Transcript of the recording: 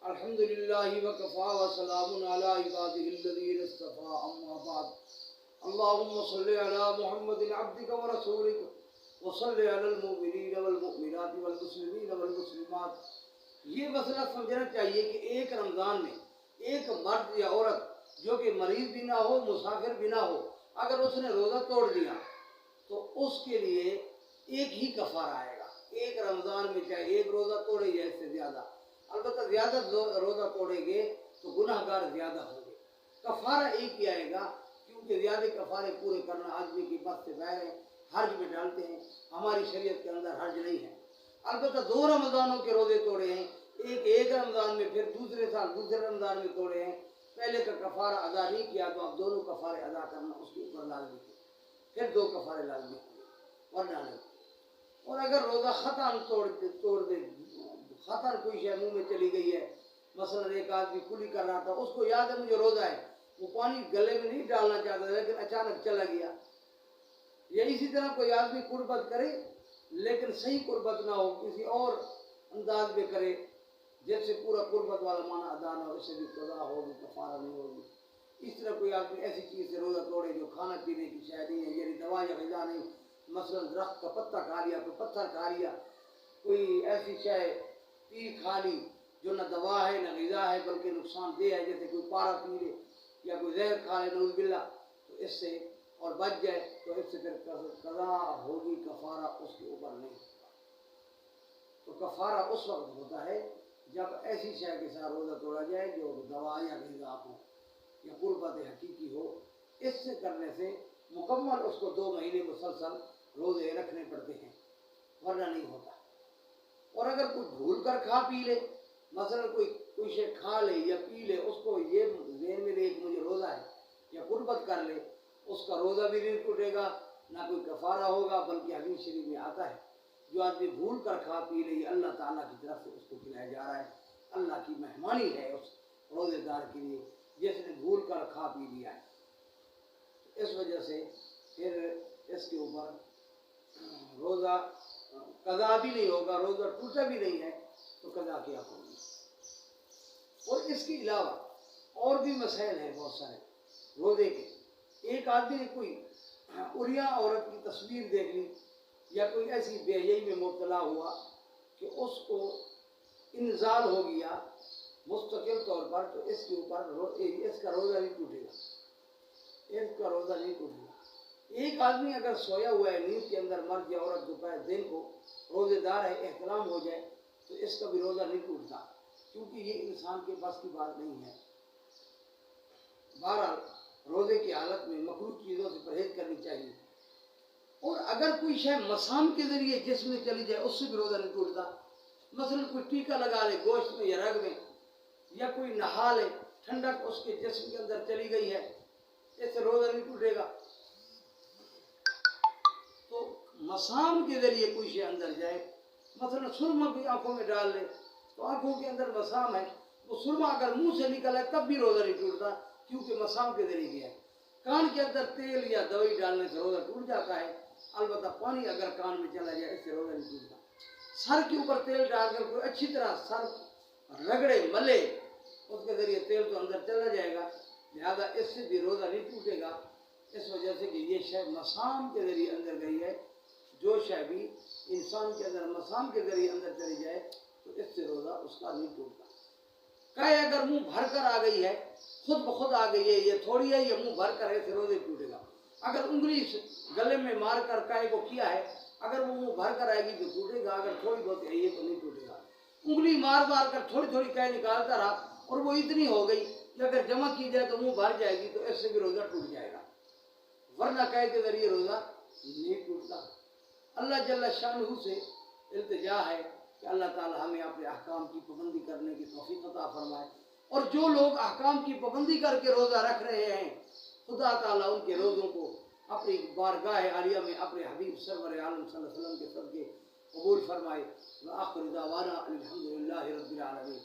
الحمد للہ وکفا وسلام علی عبادہ الذین اصطفى اما بعد اللہم صلی علی محمد عبدک ورسولک وصلی علی المؤمنین والمؤمنات والمسلمین والمسلمات۔ یہ مسئلہ سمجھنا چاہیے کہ ایک رمضان میں ایک مرد یا عورت جو کہ مریض بھی نہ ہو مسافر بھی نہ ہو، اگر اس نے روزہ توڑ دیا تو اس کے لیے ایک ہی کفارہ آئے گا۔ ایک رمضان میں چاہے ایک روزہ توڑے یا اس سے زیادہ، البتہ زیادہ روزہ توڑیں گے تو گناہ گار زیادہ ہوں گے۔ کفارہ ایک ہی آئے گا، کیونکہ زیادہ کفارے پورے کرنا آدمی کی بس سے باہر ہے، حرج میں ڈالتے ہیں۔ ہماری شریعت کے اندر حرج نہیں ہے۔ البتہ 2 رمضانوں کے روزے توڑے ہیں، ایک رمضان میں، پھر دوسرے سال دوسرے رمضان میں توڑے ہیں، پہلے کا کفارہ ادا نہیں کیا تو اب دونوں کفارے ادا کرنا اس کے اوپر لازمی ہے، پھر 2 کفارے لازمی ہوں گے، ورنہ نہیں۔ اور اگر روزہ خطاً توڑ دے، خطاً کوئی شے منہ میں چلی گئی ہے، مثلا ایک آدمی کلی کر رہا تھا، اس کو یاد ہے مجھے روزہ ہے، وہ پانی گلے میں نہیں ڈالنا چاہتا تھا لیکن اچانک چلا گیا، یا اسی طرح کوئی آدمی قربت کرے لیکن صحیح قربت نہ ہو، کسی اور انداز میں کرے جیسے پورا قربت والا معنی ادا نہ ہو، اس سے بھی قضا ہوگی، کفارہ نہیں ہوگی۔ اس طرح کوئی آدمی ایسی چیز سے روزہ توڑے جو کھانا پینے کی شے نہیں ہے، یعنی دوا یا غذا نہیں، مثلا درخت کا پتا کھا لیا، کوئی پتھر کھا لیا، کوئی ایسی شے پی کھا لی جو نہ دوا ہے نہ غذا ہے بلکہ نقصان دہ ہے، جیسے کوئی پارا پی لے یا کوئی زہر کھا لے نعوذ باللہ، تو اس سے اور بچ جائے تو اس سے پھر قضا ہوگی، کفارہ اس کے اوپر نہیں ہوگا۔ تو کفارہ اس وقت ہوتا ہے جب ایسی شے کے ساتھ روزہ توڑا جائے جو دوا یا غذا ہو یا قربت حقیقی ہو۔ اس سے کرنے سے مکمل اس کو 2 مہینے مسلسل روزے رکھنے پڑتے ہیں، ورنہ نہیں ہوتا۔ اور اگر کوئی بھول کر کھا پی لے، مثلا کوئی شے کھا لے یا پی لے، اس کو یہ ذہن میں لے کہ مجھے روزہ ہے یا قربت کر لے، اس کا روزہ بھی نہیں ٹوٹے گا، نہ کوئی کفارہ ہوگا، بلکہ حدیث شریف میں آتا ہے جو آدمی بھول کر کھا پی لے، یہ اللہ تعالیٰ کی طرف سے اس کو کھلایا جا رہا ہے، اللہ کی مہمانی ہے اس روزے دار کے لیے جس نے بھول کر کھا پی لیا ہے۔ اس وجہ سے پھر اس کے اوپر روزہ قضا بھی نہیں ہوگا، روزہ ٹوٹا بھی نہیں ہے تو قضا کیا ہوگی۔ اور اس کے علاوہ اور بھی مسائل ہیں بہت سارے روزے کے۔ ایک آدمی نے کوئی عریاں عورت کی تصویر دیکھ لی یا کوئی ایسی بے حیائی میں مبتلا ہوا کہ اس کو انزال ہو گیا مستقل طور پر، تو اس کے اوپر اس کا روزہ نہیں ٹوٹے گا، اس کا روزہ نہیں ٹوٹے گا۔ ایک آدمی اگر سویا ہوا ہے، نیند کے اندر مرد یا عورت دوپہر دن کو روزے دار ہے، احتلام ہو جائے تو اس کا بھی روزہ نہیں ٹوٹتا، کیونکہ یہ انسان کے بس کی بات نہیں ہے۔ بہرحال روزے کی حالت میں مکروہ چیزوں سے پرہیز کرنی چاہیے۔ اور اگر کوئی شے مسام کے ذریعے جسم میں چلی جائے اس سے بھی روزہ نہیں ٹوٹتا، مثلا کوئی ٹیکا لگا لے گوشت میں یا رگ میں، یا کوئی نہا لے، ٹھنڈک اس کے جسم کے اندر چلی گئی ہے، اس سے روزہ نہیں ٹوٹے گا۔ تو مسام کے ذریعے کوئی شے اندر جائے، مثلا سرما بھی آنکھوں میں ڈال لے تو آنکھوں کے اندر مسام ہے، وہ سرما اگر منہ سے نکل ہے تب بھی روزہ نہیں ٹوٹتا، کیونکہ مسام کے ذریعے گیا ہے۔ کان کے اندر تیل یا دوائی ڈالنے سے روزہ ٹوٹ جاتا ہے، البتہ پانی اگر کان میں چلا جائے اس سے روزہ نہیں ٹوٹتا۔ سر کے اوپر تیل ڈال کر کوئی اچھی طرح سر رگڑے ملے، اس کے ذریعے تیل تو اندر چلا جائے گا، لہذا اس سے بھی روزہ نہیں ٹوٹے گا، اس وجہ سے کہ یہ شے مسام کے ذریعے اندر گئی ہے۔ جو شے بھی انسان کے اندر مسام کے ذریعے اندر چلی جائے تو اس سے روزہ اس کا نہیں ٹوٹتا۔ کہے اگر منہ بھر کر آ گئی ہے، خود بخود آ گئی ہے، یہ تھوڑی ہے، یہ منہ بھر کر ہے، اسے روزہ ٹوٹے گا۔ اگر انگلی گلے میں مار کر کہے کو کیا ہے، اگر وہ منہ بھر کر آئے گی تو ٹوٹے گا، اگر تھوڑی بہت ہے یہ تو نہیں ٹوٹے گا۔ انگلی مار مار کر تھوڑی تھوڑی کہے نکالتا رہا اور وہ اتنی ہو گئی کہ اگر جمع کی جائے تو منہ بھر جائے گی، تو اس سے بھی روزہ ٹوٹ جائے گا، ورنہ کہے کے ذریعے روزہ نہیں ٹوٹتا۔ اللہ جل شانہ سے التجا ہے کہ اللہ تعالی ہمیں اپنے احکام کی پابندی کرنے کی توفیق عطا فرمائے، اور جو لوگ احکام کی پابندی کر کے روزہ رکھ رہے ہیں خدا تعالیٰ ان کے روزوں کو اپنی بارگاہ عالیہ میں اپنے حبیب سرور عالم صلی اللہ علیہ وسلم کے صدقے قبول فرمائے۔ وآخر دعوانا الحمدللہ رب العالمین۔